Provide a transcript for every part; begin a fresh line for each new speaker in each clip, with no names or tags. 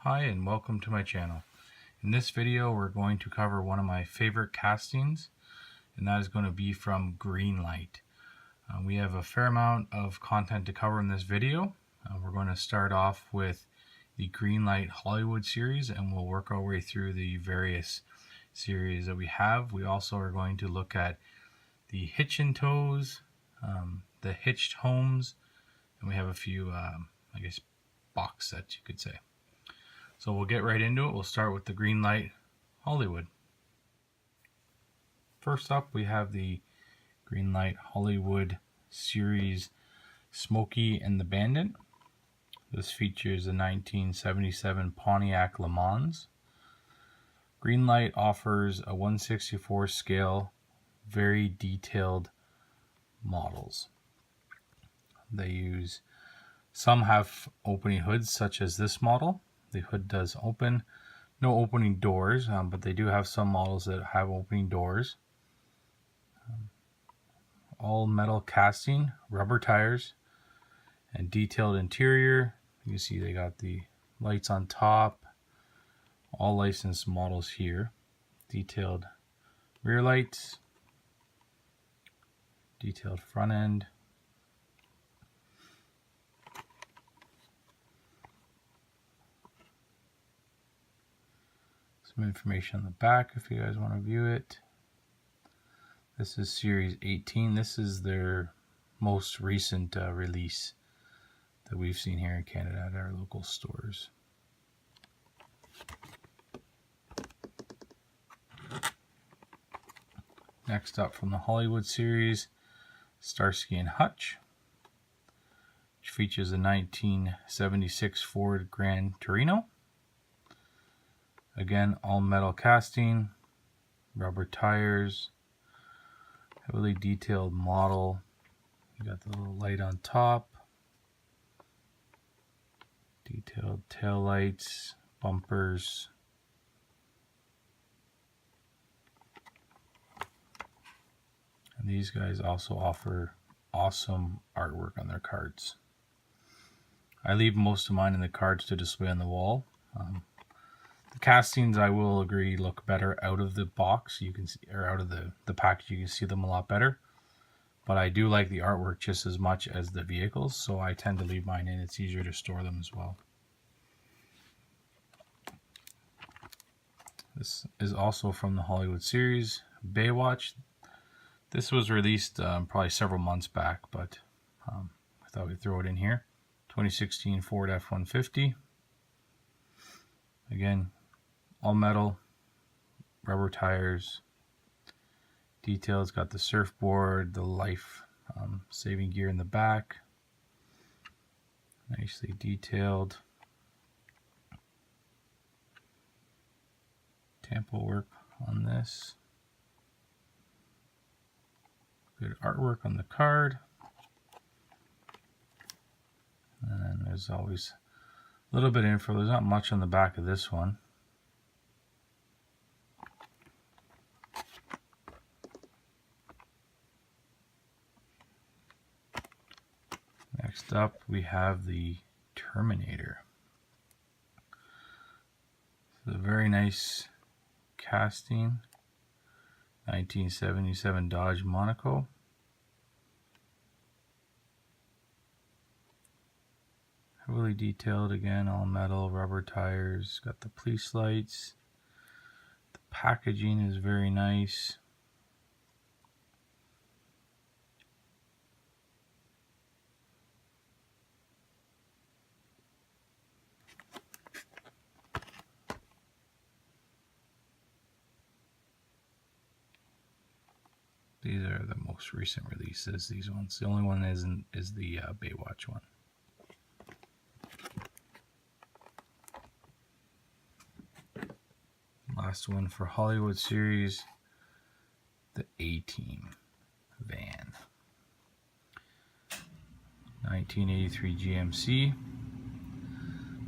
Hi and welcome to my channel. In this video we're going to cover one of my favorite castings, and that is going to be from Greenlight. We have a fair amount of content to cover in this video. We're going to start off with the Greenlight Hollywood series, and we'll work our way through the various series that we have. We also are going to look at the hitch and tows, the hitched homes, and we have a few I guess box sets, you could say. So we'll get right into it. We'll start with the Greenlight Hollywood. First up, we have the Greenlight Hollywood series Smokey and the Bandit. This features a 1977 Pontiac Le Mans. Greenlight offers a 1/64 scale, very detailed models. Some have opening hoods, such as this model. The hood does open, no opening doors, but they do have some models that have opening doors. All metal casting, rubber tires, and detailed interior. You can see they got the lights on top. All licensed models here. Detailed rear lights, detailed front end. Some information on the back if you guys want to view it. This is Series 18. This is their most recent release that we've seen here in Canada at our local stores. Next up from the Hollywood series, Starsky and Hutch, which features a 1976 Ford Grand Torino. Again, all metal casting, rubber tires, heavily detailed model. You got the little light on top, detailed tail lights, bumpers. And these guys also offer awesome artwork on their cards. I leave most of mine in the cards to display on the wall. The castings, I will agree, look better out of the box. You can see, or out of the package, you can see them a lot better. But I do like the artwork just as much as the vehicles, so I tend to leave mine in. It's easier to store them as well. This is also from the Hollywood series, Baywatch. This was released probably several months back, but I thought we'd throw it in here. 2016 Ford F-150. Again, all metal, rubber tires, detail. It's got the surfboard, the life saving gear in the back, nicely detailed. Tampo work on this. Good artwork on the card. And there's always a little bit of info. There's not much on the back of this one. Next up, we have the Terminator. It's a very nice casting. 1977 Dodge Monaco. Heavily detailed, again, all metal, rubber tires. Got the police lights. The packaging is very nice. These are the most recent releases, these ones. The only one is the Baywatch one. Last one for Hollywood series, the A-Team van. 1983 GMC.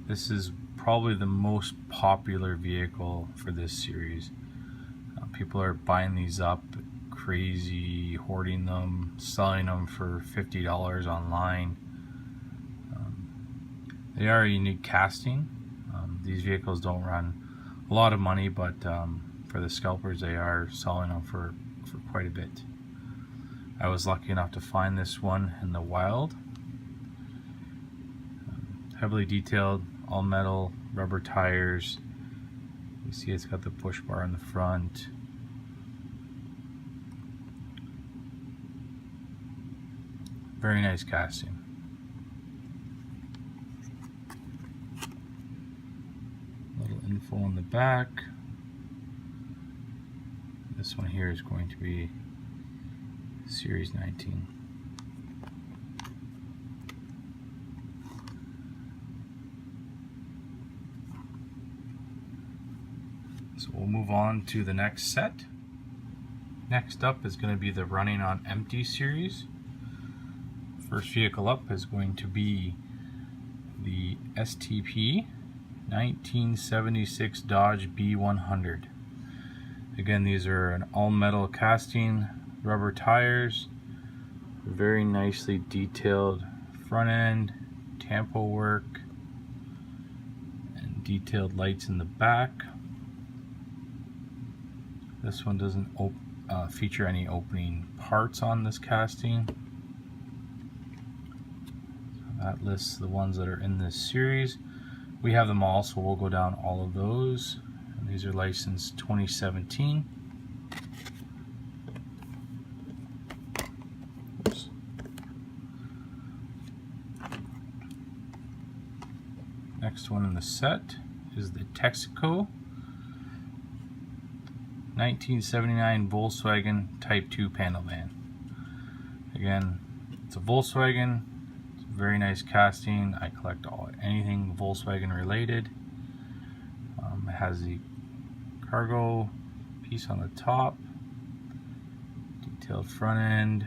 This is probably the most popular vehicle for this series. People are buying these up crazy, hoarding them, selling them for $50 online. They are a unique casting. these vehicles don't run a lot of money, but for the scalpers, they are selling them for quite a bit. I was lucky enough to find this one in the wild. Heavily detailed, all metal, rubber tires. You see it's got the push bar in the front. Very nice casting. Little info on the back. This one here is going to be Series 19. So we'll move on to the next set. Next up is going to be the Running on Empty series. First vehicle up is going to be the STP 1976 Dodge B100. Again, these are an all-metal casting, rubber tires, very nicely detailed front end, tampo work, and detailed lights in the back. This one doesn't feature any opening parts on this casting. So that lists the ones that are in this series. We have them all, so we'll go down all of those. And these are licensed 2017. Oops. Next one in the set is the Texaco 1979 Volkswagen Type 2 panel van. Again, it's a Volkswagen. It's a very nice casting. I collect anything Volkswagen related. It has the cargo piece on the top, detailed front end,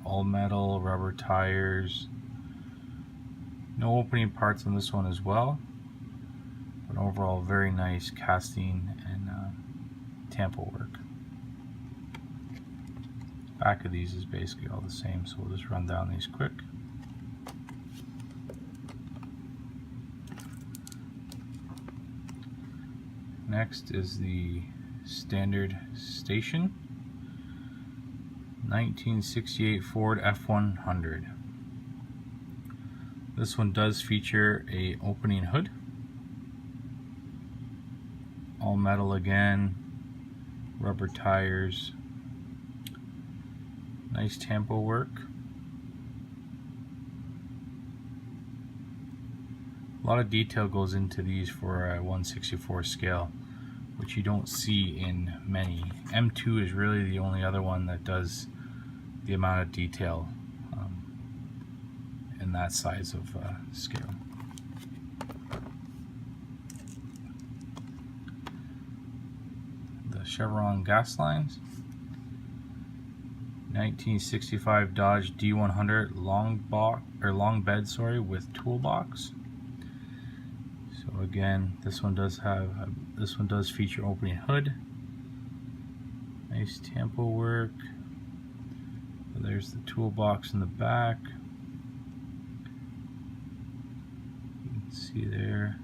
all metal, rubber tires. No opening parts on this one as well, but overall very nice casting and tampo work. Back of these is basically all the same, so we'll just run down these quick. Next is the standard station 1968 Ford F100. This one does feature a opening hood, all metal again, rubber tires, nice tampo work. A lot of detail goes into these for a 1/64 scale, which you don't see in many. M2 is really the only other one that does the amount of detail in that size of scale. The Chevron gas lines, 1965 Dodge D100 long bed, with toolbox. So again, this one does feature opening hood. Nice tampo work. There's the toolbox in the back. You can see there.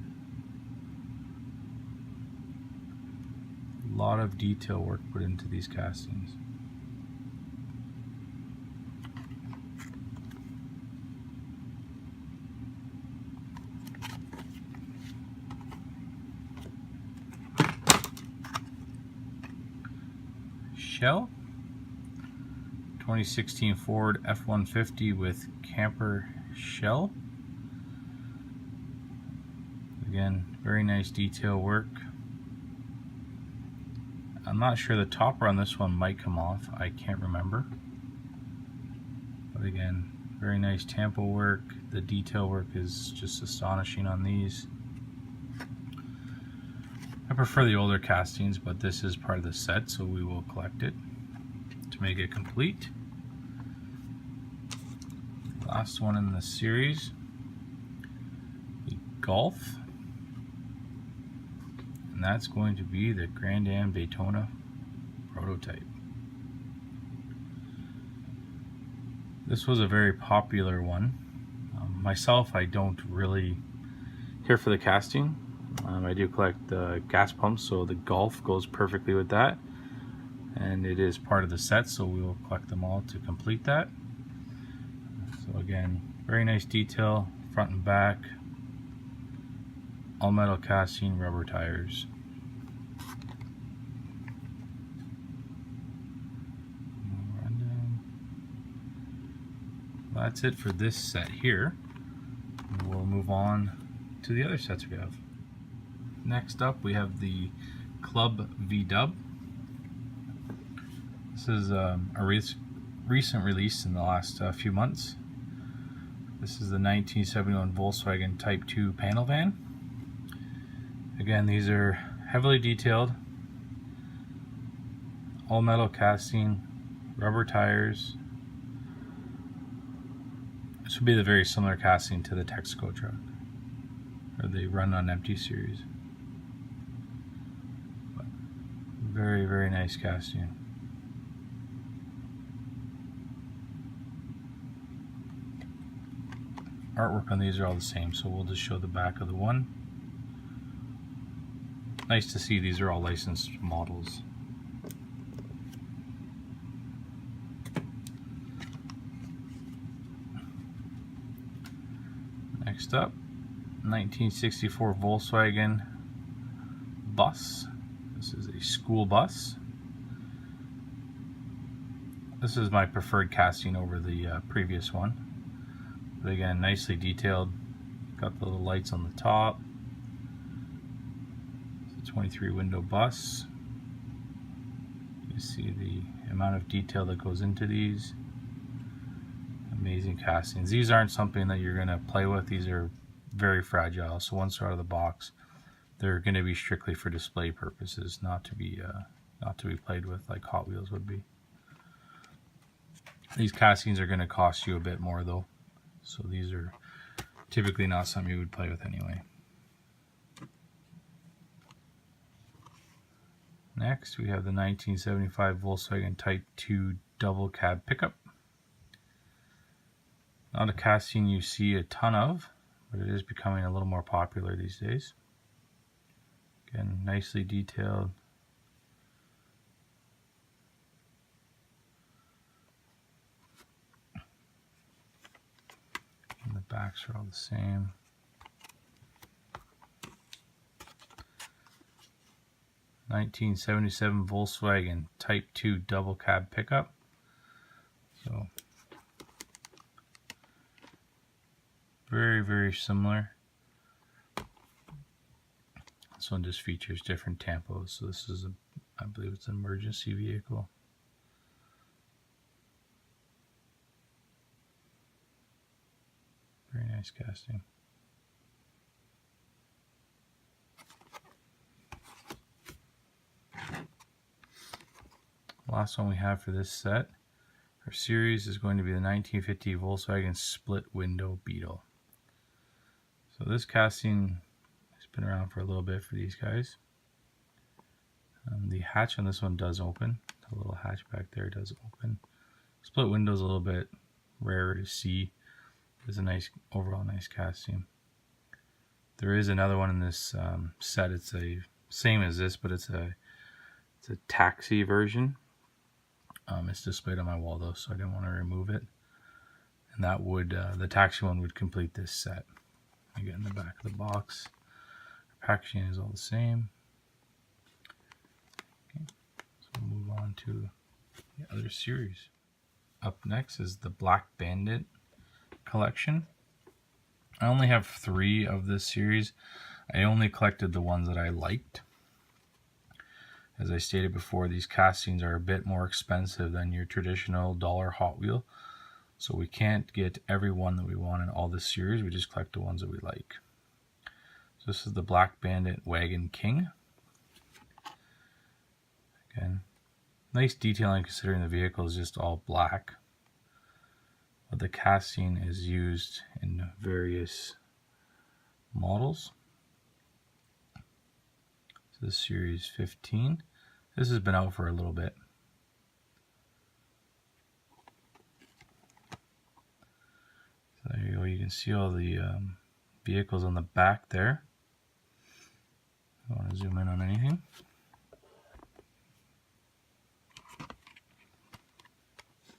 A lot of detail work put into these castings. Shell 2016 Ford F-150 with camper shell. Again, very nice detail work. I'm not sure, the topper on this one might come off, I can't remember. But again, very nice tampo work. The detail work is just astonishing on these. I prefer the older castings, but this is part of the set, so we will collect it to make it complete. Last one in the series, the Golf, and that's going to be the Grand Am Daytona prototype. This was a very popular one. Myself, I don't really care for the casting. I do collect the gas pumps, so the Golf goes perfectly with that. And it is part of the set, so we will collect them all to complete that. So again, very nice detail, front and back, all metal casting, rubber tires. That's it for this set here. We'll move on to the other sets we have. Next up we have the Club V-Dub. This is a recent release in the last few months. This is the 1971 Volkswagen Type 2 panel van. Again, these are heavily detailed, all metal casting, rubber tires. This would be the very similar casting to the Texaco truck, or the Run on Empty series. But very, very nice casting. Artwork on these are all the same, so we'll just show the back of the one. Nice to see these are all licensed models. Next up, 1964 Volkswagen bus. This is a school bus. This is my preferred casting over the previous one. But again, nicely detailed. Got the little lights on the top. It's a 23 window bus. You see the amount of detail that goes into these. Amazing castings. These aren't something that you're going to play with. These are very fragile. So once they're out of the box, they're going to be strictly for display purposes, not to be played with like Hot Wheels would be. These castings are going to cost you a bit more though. So these are typically not something you would play with anyway. Next, we have the 1975 Volkswagen Type 2 double cab pickup. Not a casting you see a ton of, but it is becoming a little more popular these days. Again, nicely detailed. And the backs are all the same. (1977) Volkswagen Type 2 double cab pickup. So very, very similar. This one just features different tampos. So this is I believe it's an emergency vehicle. Very nice casting. Last one we have for this set, our series, is going to be the 1950 Volkswagen split window Beetle. So this casting has been around for a little bit for these guys. The hatch on this one does open. The little hatch back there does open. Split window is a little bit rarer to see. It's a nice, overall nice casting. There is another one in this set. It's a same as this, but it's a taxi version. It's displayed on my wall though, so I didn't want to remove it. And that would the taxi one would complete this set. Again, the back of the box. Packaging is all the same. Okay, so we'll move on to the other series. Up next is the Black Bandit collection. I only have 3 of this series. I only collected the ones that I liked. As I stated before, these castings are a bit more expensive than your traditional dollar Hot Wheel. So we can't get every one that we want in all this series. We just collect the ones that we like. So this is the Black Bandit Wagon King. Again, nice detailing considering the vehicle is just all black. But the casting is used in various models. So this is series 15. This has been out for a little bit. So there you go. You can see all the vehicles on the back there. I want to zoom in on anything.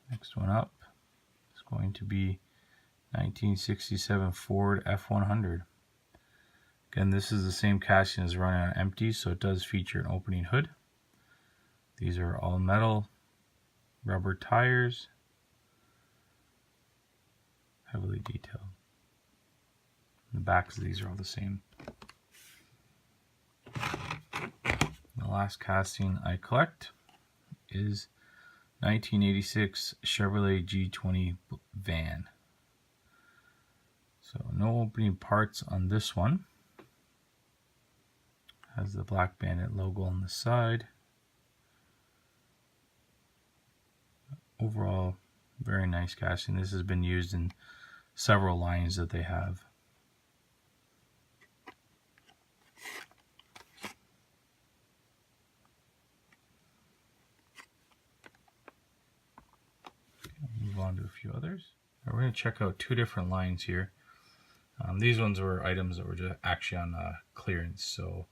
Next one up is going to be 1967 Ford F100. Again, this is the same casting as running on empty, so it does feature an opening hood. These are all metal, rubber tires, heavily detailed. The backs of these are all the same. The last casting I collect is 1986 Chevrolet G20 van. So no opening parts on this one. Has the Black Bandit logo on the side. Overall, very nice casting. This has been used in several lines that they have. Move on to a few others. Now we're going to check out two different lines here. These ones were items that were just actually on clearance, so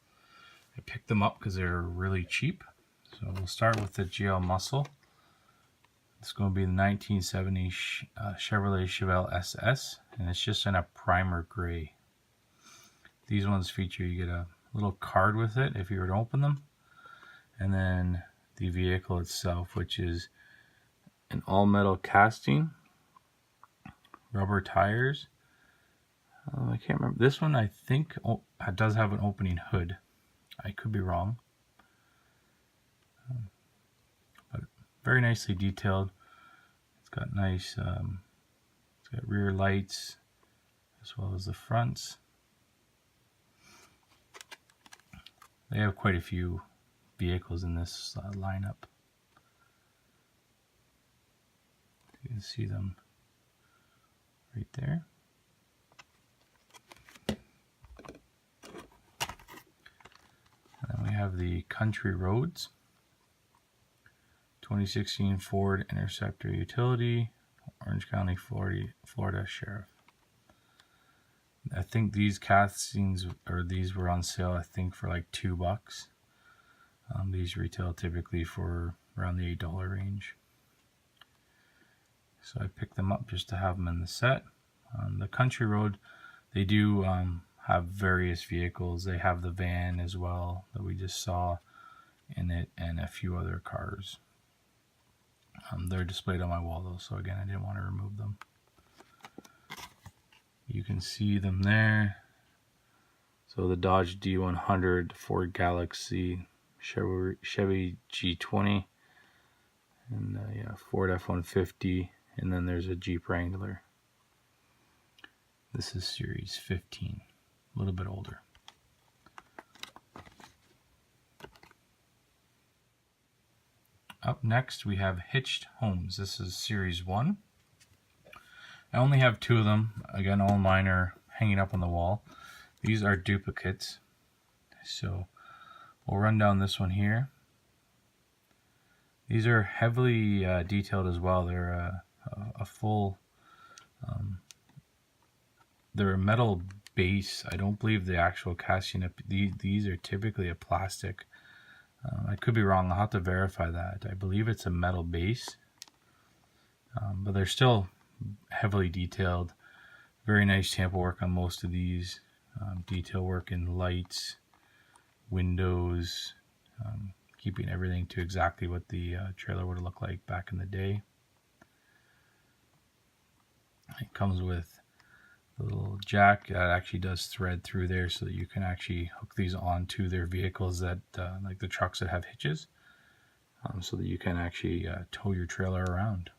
I picked them up because they're really cheap. So we'll start with the GL Muscle. It's going to be the 1970 Chevrolet Chevelle SS, and it's just in a primer gray. These ones feature, you get a little card with it if you were to open them, and then the vehicle itself, which is an all-metal casting, rubber tires. I can't remember. This one I think it does have an opening hood. I could be wrong. But very nicely detailed. It's got nice, it's got rear lights as well as the fronts. They have quite a few vehicles in this lineup. You can see them right there. And then we have the Country Roads 2016 Ford Interceptor Utility, Orange County, Florida Sheriff. I think these castings, or these were on sale, I think for like $2. These retail typically for around the $8 range. So I picked them up just to have them in the set. The Country Road, they do have various vehicles. They have the van as well that we just saw in it, and a few other cars. They're displayed on my wall though, so again, I didn't want to remove them. You can see them there. So the Dodge D100, Ford Galaxy, Chevy G20, and yeah, Ford F-150, and then there's a Jeep Wrangler. This is Series 15, a little bit older. Up next we have Hitched Homes. This is Series 1. I only have 2 of them. Again, all mine are hanging up on the wall. These are duplicates. So we'll run down this one here. These are heavily detailed as well. They're a full, they're a metal base. I don't believe the actual casting, these are typically a plastic. I could be wrong. I'll have to verify that. I believe it's a metal base, but they're still heavily detailed. Very nice tampo work on most of these. Detail work in lights, windows, keeping everything to exactly what the trailer would have looked like back in the day. It comes with a little jack that actually does thread through there, so that you can actually hook these onto their vehicles that like the trucks that have hitches, so that you can actually tow your trailer around.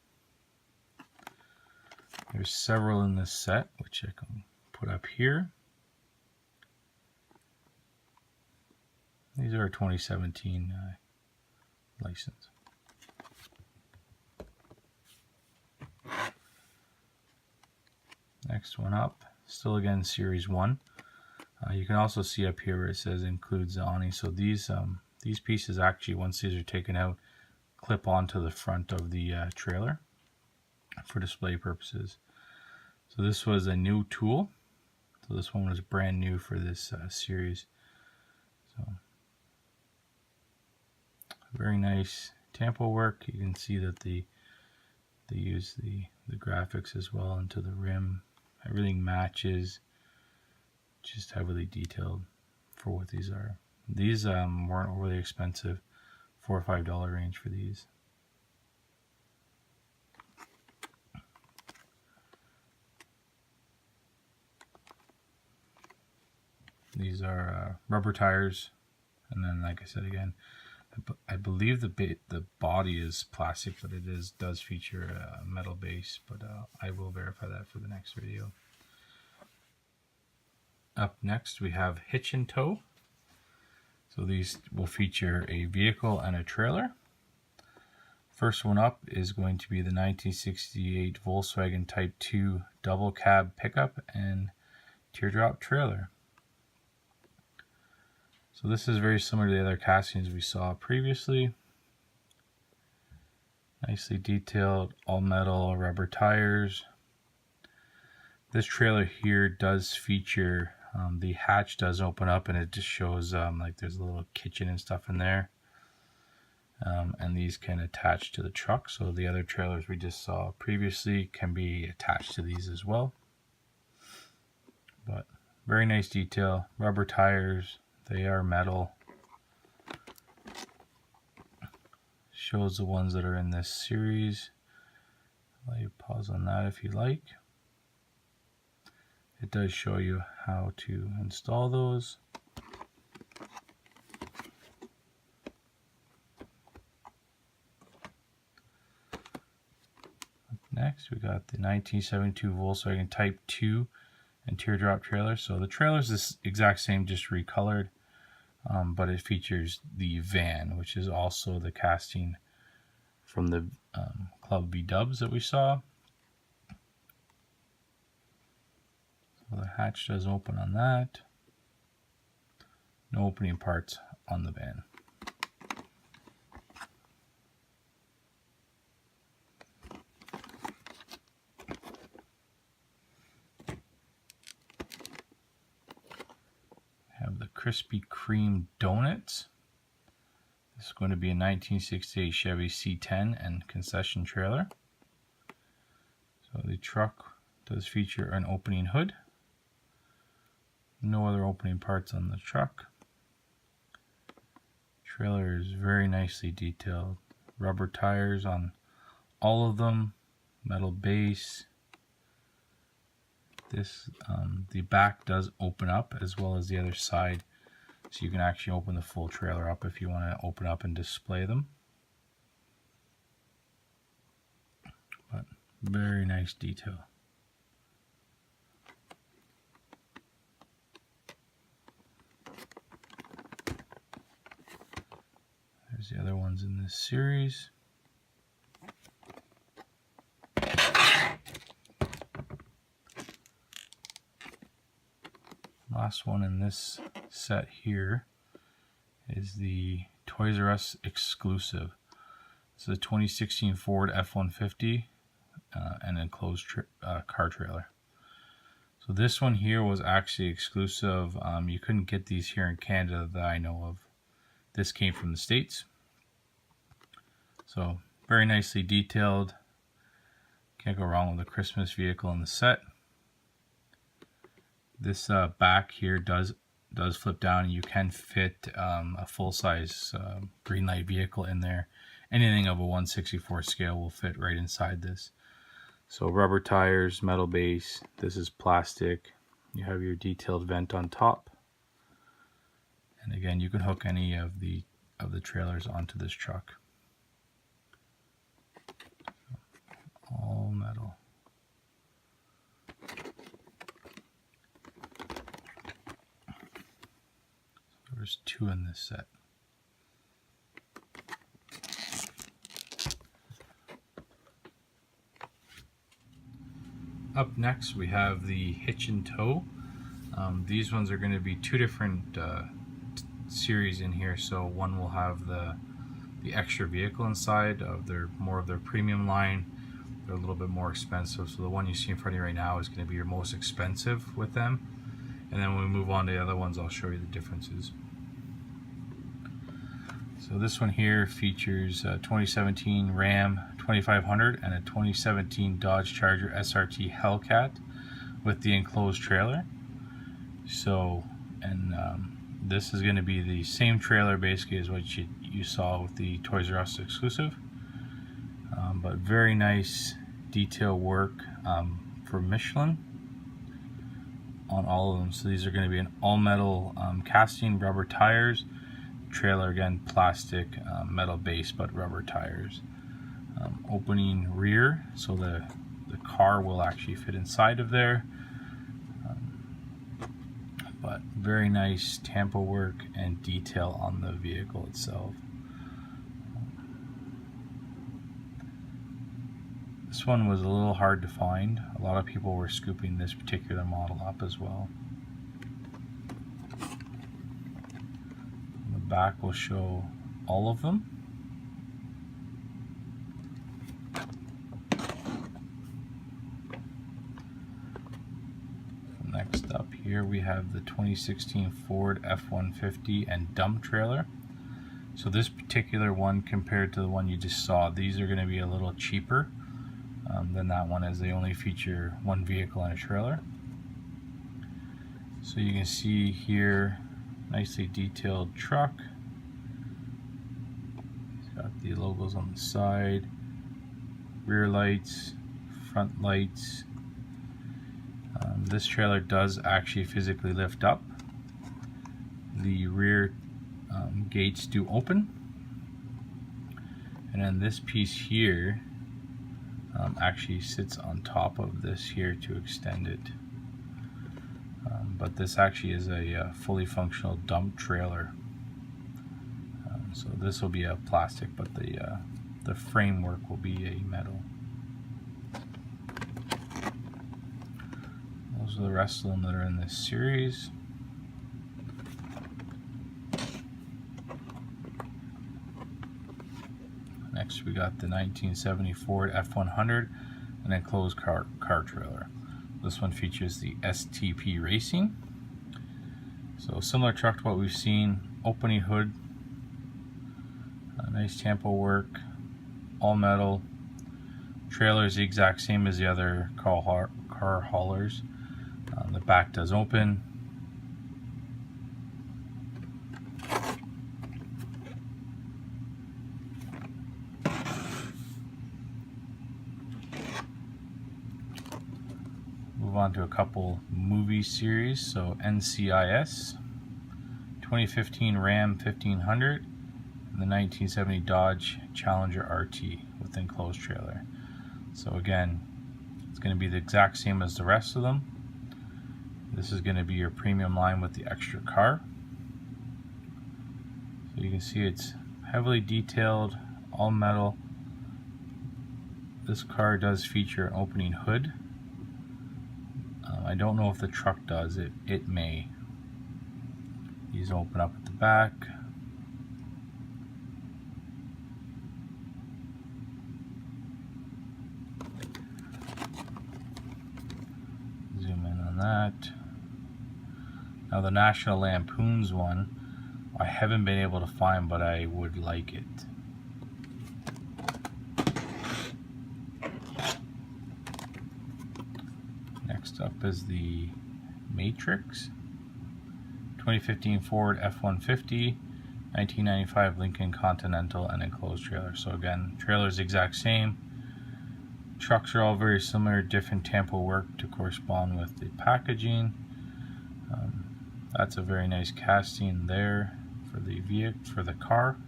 There's several in this set, which I can put up here. These are a 2017 license. Next one up, still again Series 1. You can also see up here where it says includes the awning. So these pieces actually, once these are taken out, clip onto the front of the trailer for display purposes. So this was a new tool. So this one was brand new for this series. So Very nice tampo work. You can see that they use the graphics as well into the rim. Everything matches, just heavily detailed for what these are. These weren't overly expensive, $4 or $5 range for these. These are rubber tires, and then, like I said again, I believe the body is plastic, but it does feature a metal base, but I will verify that for the next video. Up next we have hitch and tow. So these will feature a vehicle and a trailer. First one up is going to be the 1968 Volkswagen Type 2 double cab pickup and teardrop trailer. So this is very similar to the other castings we saw previously. Nicely detailed, all metal, rubber tires. This trailer here does feature, the hatch does open up, and it just shows like there's a little kitchen and stuff in there. And these can attach to the truck, so the other trailers we just saw previously can be attached to these as well. But very nice detail, rubber tires. They are metal. Shows the ones that are in this series. Let you pause on that if you like. It does show you how to install those. Next, we got the 1972 Volkswagen Type 2 and teardrop trailer. So the trailer is the exact same, just recolored. But it features the van, which is also the casting from the Club V Dubs that we saw. So the hatch does open on that. No opening parts on the van. Have the Krispy Kreme donuts. This is going to be a 1968 Chevy C10 and concession trailer. So the truck does feature an opening hood. No other opening parts on the truck. Trailer is very nicely detailed. Rubber tires on all of them. Metal base. This the back does open up as well as the other side, so you can actually open the full trailer up if you want to open up and display them. But very nice detail. There's the other ones in this series. Last one in this set here is the Toys R Us exclusive. This is a 2016 Ford F-150 and enclosed car trailer. So this one here was actually exclusive. You couldn't get these here in Canada that I know of. This came from the States. So very nicely detailed. Can't go wrong with a Christmas vehicle in the set. This back here does flip down, and you can fit a full-size Greenlight vehicle in there. Anything of a 1/64 scale will fit right inside this. So rubber tires, metal base. This is plastic. You have your detailed vent on top, and again, you can hook any of the trailers onto this truck. All metal. There's two in this set. Up next we have the hitch and tow. These ones are going to be two different series in here. So one will have the extra vehicle inside of more of their premium line. They're a little bit more expensive. So the one you see in front of you right now is going to be your most expensive with them. And then when we move on to the other ones, I'll show you the differences. So this one here features a 2017 Ram 2500 and a 2017 Dodge Charger SRT Hellcat with the enclosed trailer. So, and this is going to be the same trailer basically as what you saw with the Toys R Us exclusive, but very nice detail work for Michelin on all of them. So these are going to be an all metal casting, rubber tires. Trailer again plastic, metal base but rubber tires. Opening rear, so the car will actually fit inside of there. But very nice tampo work and detail on the vehicle itself. This one was a little hard to find. A lot of people were scooping this particular model up as well. The back will show all of them. Next up here we have the 2016 Ford F-150 and dump trailer. So this particular one, compared to the one you just saw, these are going to be a little cheaper than that one, as they only feature one vehicle and a trailer. So you can see here, nicely detailed truck. It's got the logos on the side, rear lights, front lights. This trailer does actually physically lift up. The rear gates do open, and then this piece here actually sits on top of this here to extend it. But this actually is a fully functional dump trailer. So this will be a plastic, but the framework will be a metal. Those are the rest of them that are in this series. Next we got the 1970 Ford F-100, an enclosed car trailer. This one features the STP Racing. So similar truck to what we've seen, opening hood, nice tampo work, all metal. Trailer is the exact same as the other car haulers. The back does open. Move on to a couple movie series. So NCIS, 2015 Ram 1500, and the 1970 Dodge Challenger RT with enclosed trailer. So again, it's going to be the exact same as the rest of them. This is going to be your premium line with the extra car. So you can see it's heavily detailed, all metal. This car does feature an opening hood. I don't know if the truck does. It may. These open up at the back. Zoom in on that. Now the National Lampoon's one, I haven't been able to find, but I would like it. Next up is the Matrix, 2015 Ford F-150, 1995 Lincoln Continental, and enclosed trailer. So again, trailer is the exact same. Trucks are all very similar, different tampo work to correspond with the packaging. That's a very nice casting there for the vehicle, for the car.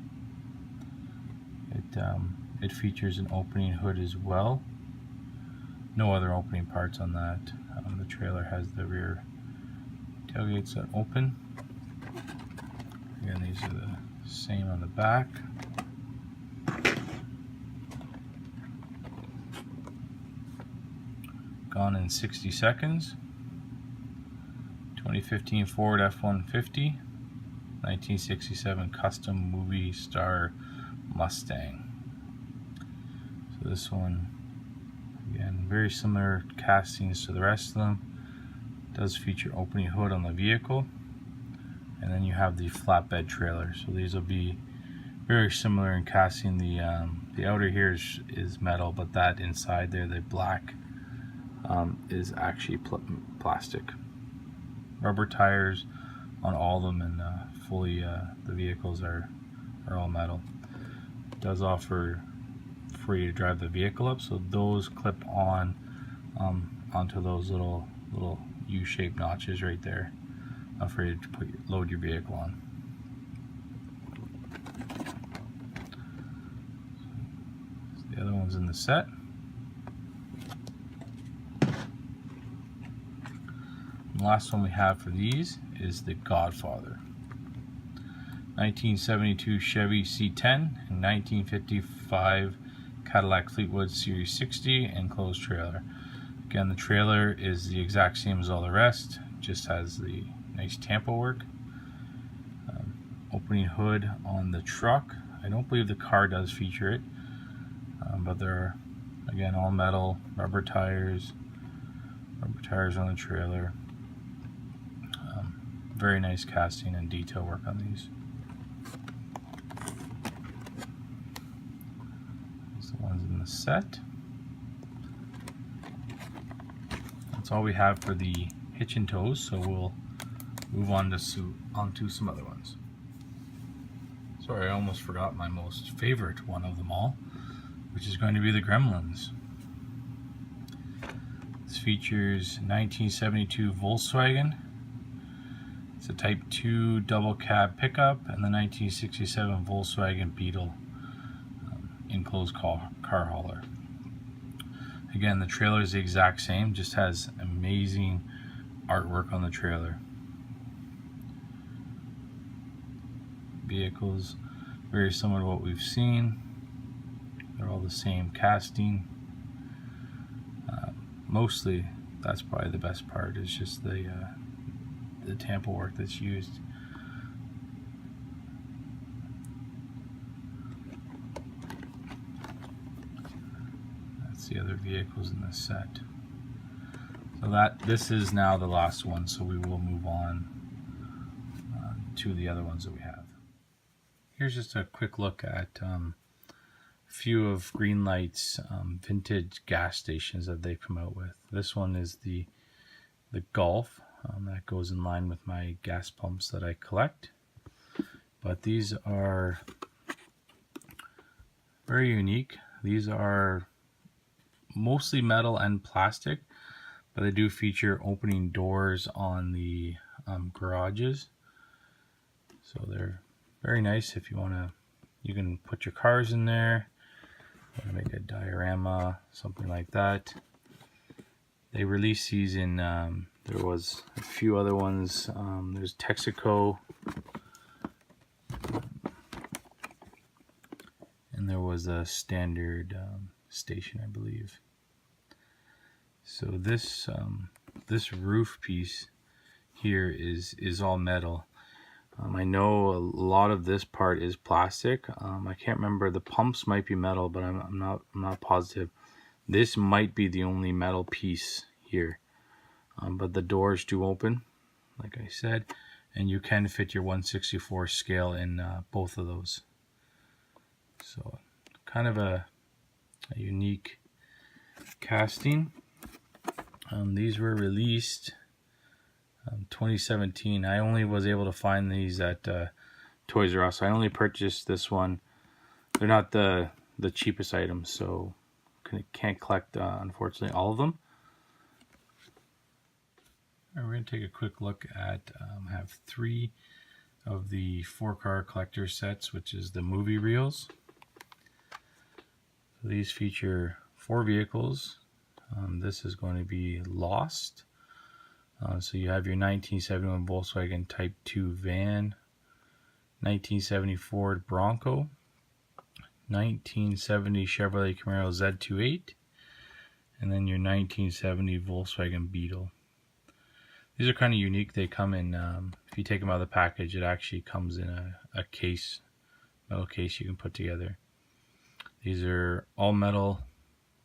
It features an opening hood as well. No other opening parts on that. The trailer has the rear tailgates that open. Again, these are the same on the back. Gone in 60 seconds. 2015 Ford F-150, 1967 custom movie star Mustang. So this one, again, very similar castings to the rest of them. Does feature opening hood on the vehicle, and then you have the flatbed trailer. So these will be very similar in casting. The outer here is metal, but that inside there, the black, is actually plastic. Rubber tires on all of them, and fully the vehicles are all metal. It does offer for you to drive the vehicle up, so those clip on onto those little U-shaped notches right there for you to load your vehicle on. So the other one's in the set. The last one we have for these is the Godfather. 1972 Chevy C10 and 1955 Cadillac Fleetwood Series 60 enclosed trailer. Again, the trailer is the exact same as all the rest, just has the nice tampo work. Opening hood on the truck. I don't believe the car does feature it, but they're, again, all metal, rubber tires on the trailer. Very nice casting and detail work on these. These are the ones in the set. That's all we have for the hitch and tows, so we'll move on to onto some other ones. Sorry, I almost forgot my most favorite one of them all, which is going to be the Gremlins. This features 1972 Volkswagen. It's a Type 2 double cab pickup and the 1967 Volkswagen Beetle enclosed car hauler. Again, the trailer is the exact same, just has amazing artwork on the trailer. Vehicles very similar to what we've seen. They're all the same casting. Mostly, that's probably the best part, is just the tampo work that's used. That's the other vehicles in this set. So this is now the last one, so we will move on to the other ones that we have. Here's just a quick look at a few of Greenlight's vintage gas stations that they've come out with. This one is the Golf. That goes in line with my gas pumps that I collect. But these are very unique. These are mostly metal and plastic, but they do feature opening doors on the garages. So they're very nice if you want to. You can put your cars in there, make a diorama, something like that. They released these in, there was a few other ones. There's Texaco, and there was a standard station, I believe. So this this roof piece here is all metal. I know a lot of this part is plastic. I can't remember. The pumps might be metal, but I'm not positive. This might be the only metal piece here. But the doors do open, like I said, and you can fit your 1/64 scale in both of those. So kind of a unique casting. These were released 2017. I only was able to find these at Toys R Us. I only purchased this one. They're not the cheapest items, so can't collect unfortunately all of them. We're going to take a quick look at, I have 3 of the 4-car collector sets, which is the movie reels. So these feature 4 vehicles. This is going to be Lost. So you have your 1971 Volkswagen Type 2 van, 1970 Ford Bronco, 1970 Chevrolet Camaro Z28, and then your 1970 Volkswagen Beetle. These are kind of unique. They come in, if you take them out of the package, it actually comes in a case, metal case you can put together. These are all metal,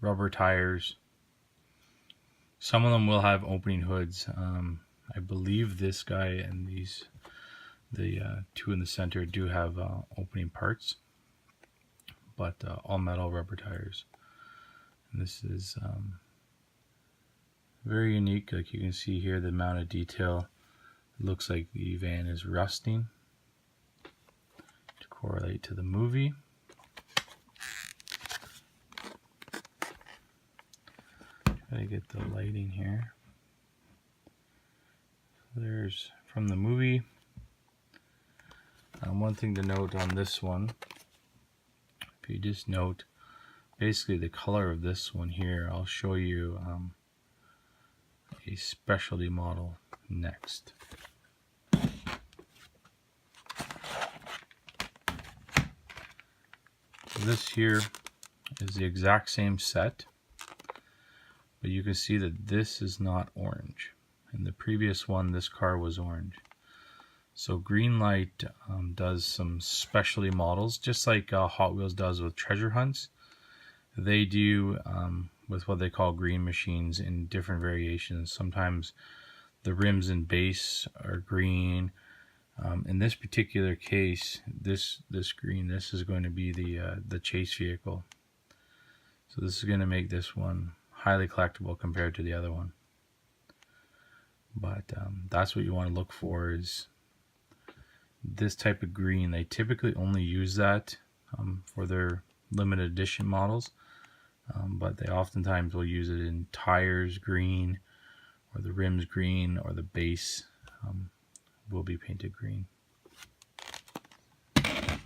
rubber tires. Some of them will have opening hoods. I believe this guy and the 2 in the center do have opening parts. but all metal rubber tires. And this is very unique. Like you can see here, the amount of detail. It looks like the van is rusting to correlate to the movie. Try to get the lighting here. There's from the movie. One thing to note on this one, if you just note basically the color of this one here, I'll show you a specialty model next. This here is the exact same set, but you can see that this is not orange. In the previous one, this car was orange. So Greenlight does some specialty models, just like Hot Wheels does with treasure hunts. They do with what they call green machines in different variations. Sometimes the rims and base are green. In this particular case, this green, this is going to be the chase vehicle. So this is going to make this one highly collectible compared to the other one. But that's what you want to look for, is this type of green. They typically only use that for their limited edition models, but they oftentimes will use it in tires green, or the rims green, or the base will be painted green. The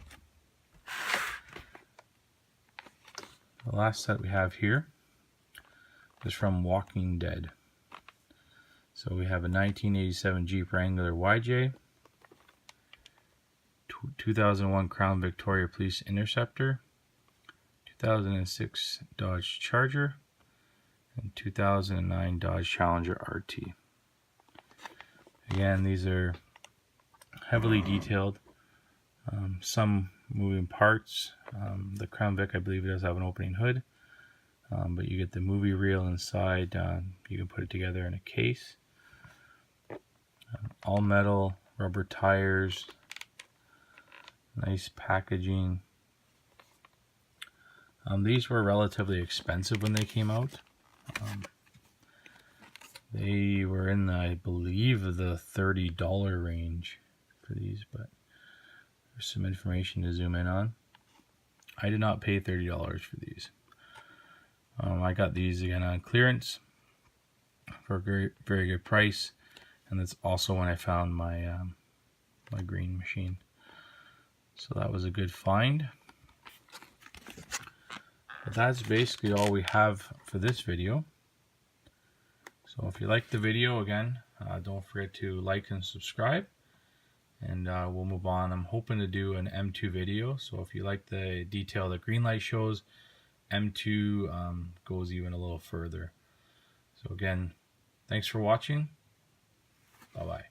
last set we have here is from Walking Dead. So we have a 1987 Jeep Wrangler YJ, 2001 Crown Victoria Police Interceptor, 2006 Dodge Charger, and 2009 Dodge Challenger RT. Again, these are heavily detailed, some moving parts. The Crown Vic, I believe, does have an opening hood, but you get the movie reel inside. You can put it together in a case. All metal, rubber tires, nice packaging. These were relatively expensive when they came out. They were in, I believe, the $30 range for these, but there's some information to zoom in on. I did not pay $30 for these. I got these again on clearance for a very, very good price, and that's also when I found my my green machine. So that was a good find. But that's basically all we have for this video. So if you liked the video, again, don't forget to like and subscribe, and we'll move on. I'm hoping to do an M2 video, so if you like the detail that Greenlight shows, M2 goes even a little further. So again, thanks for watching. Bye-bye.